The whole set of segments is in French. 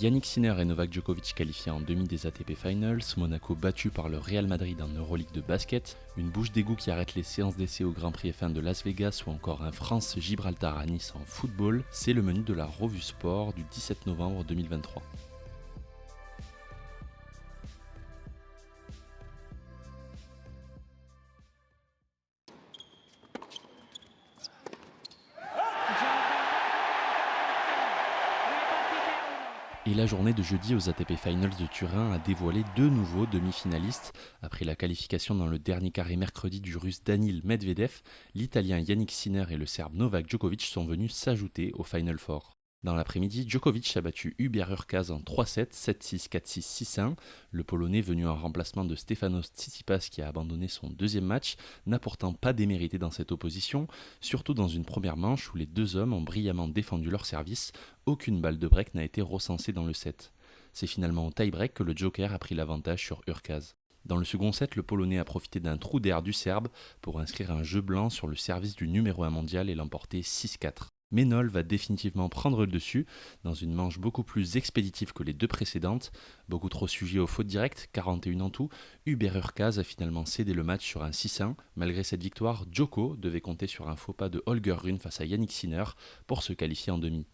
Yannick Sinner et Novak Djokovic qualifiés en demi des ATP Finals, Monaco battu par le Real Madrid en Euroleague de basket, une bouche d'égout qui arrête les séances d'essai au Grand Prix F1 de Las Vegas ou encore un France-Gibraltar à Nice en football, c'est le menu de la revue sport du 17 novembre 2023. Et la journée de jeudi aux ATP Finals de Turin a dévoilé deux nouveaux demi-finalistes. Après la qualification dans le dernier carré mercredi du Russe Daniil Medvedev, l'Italien Yannick Sinner et le Serbe Novak Djokovic sont venus s'ajouter au Final Four. Dans l'après-midi, Djokovic a battu Hubert Hurkacz en 3-7, 7-6, 4-6, 6-1. Le Polonais, venu en remplacement de Stefanos Tsitsipas qui a abandonné son deuxième match, n'a pourtant pas démérité dans cette opposition, surtout dans une première manche où les deux hommes ont brillamment défendu leur service. Aucune balle de break n'a été recensée dans le set. C'est finalement au tie-break que le Joker a pris l'avantage sur Hurkacz. Dans le second set, le Polonais a profité d'un trou d'air du Serbe pour inscrire un jeu blanc sur le service du numéro 1 mondial et l'emporter 6-4. Mais Nol va définitivement prendre le dessus dans une manche beaucoup plus expéditive que les deux précédentes. Beaucoup trop sujet aux fautes directes, 41 en tout, Hubert Hurkacz a finalement cédé le match sur un 6-1. Malgré cette victoire, Djoko devait compter sur un faux pas de Holger Rune face à Yannick Sinner pour se qualifier en demi.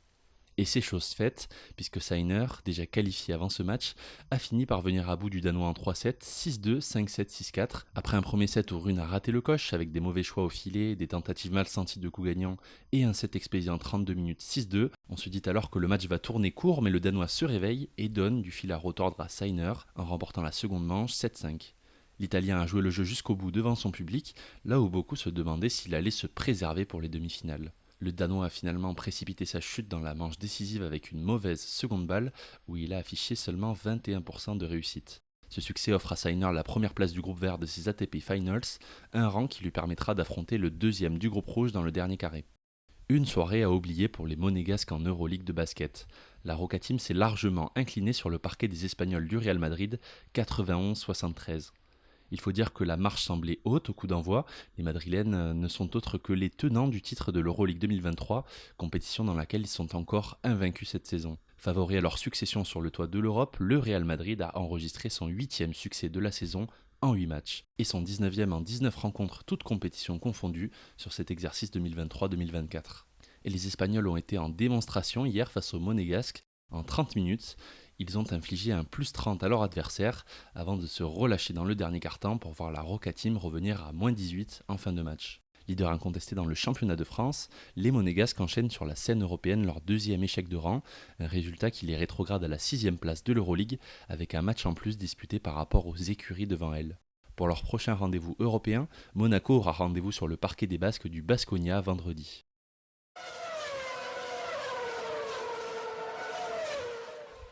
Et c'est chose faite, puisque Sinner, déjà qualifié avant ce match, a fini par venir à bout du Danois en 3-7, 6-2, 5-7, 6-4. Après un premier set où Rune a raté le coche, avec des mauvais choix au filet, des tentatives mal senties de coups gagnants, et un set expédié en 32 minutes 6-2, on se dit alors que le match va tourner court, mais le Danois se réveille et donne du fil à retordre à Sinner, en remportant la seconde manche 7-5. L'Italien a joué le jeu jusqu'au bout devant son public, là où beaucoup se demandaient s'il allait se préserver pour les demi-finales. Le Danois a finalement précipité sa chute dans la manche décisive avec une mauvaise seconde balle où il a affiché seulement 21% de réussite. Ce succès offre à Sinner la première place du groupe vert de ses ATP Finals, un rang qui lui permettra d'affronter le deuxième du groupe rouge dans le dernier carré. Une soirée à oublier pour les Monégasques en Euroleague de basket. La Roca Team s'est largement inclinée sur le parquet des Espagnols du Real Madrid, 91-73. Il faut dire que la marche semblait haute au coup d'envoi. Les Madrilènes ne sont autres que les tenants du titre de l'Euroleague 2023, compétition dans laquelle ils sont encore invaincus cette saison. Favori à leur succession sur le toit de l'Europe, le Real Madrid a enregistré son 8e succès de la saison en 8 matchs et son 19e en 19 rencontres, toutes compétitions confondues, sur cet exercice 2023-2024. Et les Espagnols ont été en démonstration hier face aux Monégasques. En 30 minutes, ils ont infligé un plus 30 à leur adversaire avant de se relâcher dans le dernier quart-temps pour voir la Roca Team revenir à moins 18 en fin de match. Leader incontesté dans le championnat de France, les Monégasques enchaînent sur la scène européenne leur deuxième échec de rang, un résultat qui les rétrograde à la 6e place de l'Euroleague avec un match en plus disputé par rapport aux écuries devant elles. Pour leur prochain rendez-vous européen, Monaco aura rendez-vous sur le parquet des Basques du Baskonia vendredi.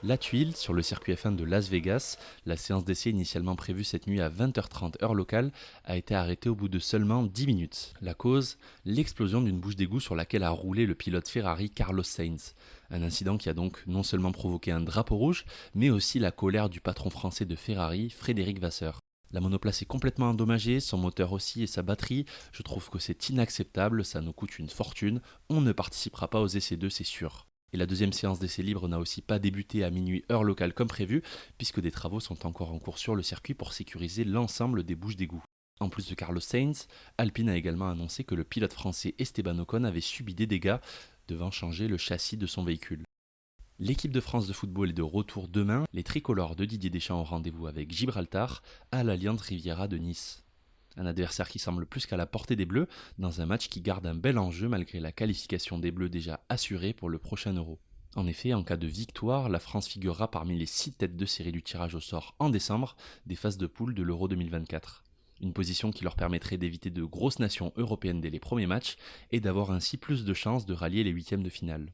La Tuile, sur le circuit F1 de Las Vegas, la séance d'essai initialement prévue cette nuit à 20h30 heure locale a été arrêtée au bout de seulement 10 minutes. La cause, l'explosion d'une bouche d'égout sur laquelle a roulé le pilote Ferrari Carlos Sainz. Un incident qui a donc non seulement provoqué un drapeau rouge, mais aussi la colère du patron français de Ferrari, Frédéric Vasseur. La monoplace est complètement endommagée, son moteur aussi et sa batterie. Je trouve que c'est inacceptable, ça nous coûte une fortune. On ne participera pas aux essais 2, c'est sûr. Et la deuxième séance d'essai libre n'a aussi pas débuté à minuit heure locale comme prévu, puisque des travaux sont encore en cours sur le circuit pour sécuriser l'ensemble des bouches d'égout. En plus de Carlos Sainz, Alpine a également annoncé que le pilote français Esteban Ocon avait subi des dégâts, devant changer le châssis de son véhicule. L'équipe de France de football est de retour demain. Les tricolores de Didier Deschamps ont rendez-vous avec Gibraltar à l'Allianz Riviera de Nice. Un adversaire qui semble plus qu'à la portée des Bleus, dans un match qui garde un bel enjeu malgré la qualification des Bleus déjà assurée pour le prochain Euro. En effet, en cas de victoire, la France figurera parmi les 6 têtes de série du tirage au sort en décembre des phases de poule de l'Euro 2024. Une position qui leur permettrait d'éviter de grosses nations européennes dès les premiers matchs et d'avoir ainsi plus de chances de rallier les huitièmes de finale.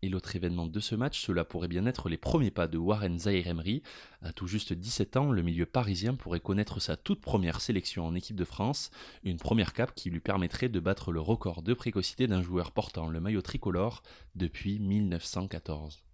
Et l'autre événement de ce match, cela pourrait bien être les premiers pas de Warren Zaïre-Emery. À tout juste 17 ans, le milieu parisien pourrait connaître sa toute première sélection en équipe de France, une première cape qui lui permettrait de battre le record de précocité d'un joueur portant le maillot tricolore depuis 1914.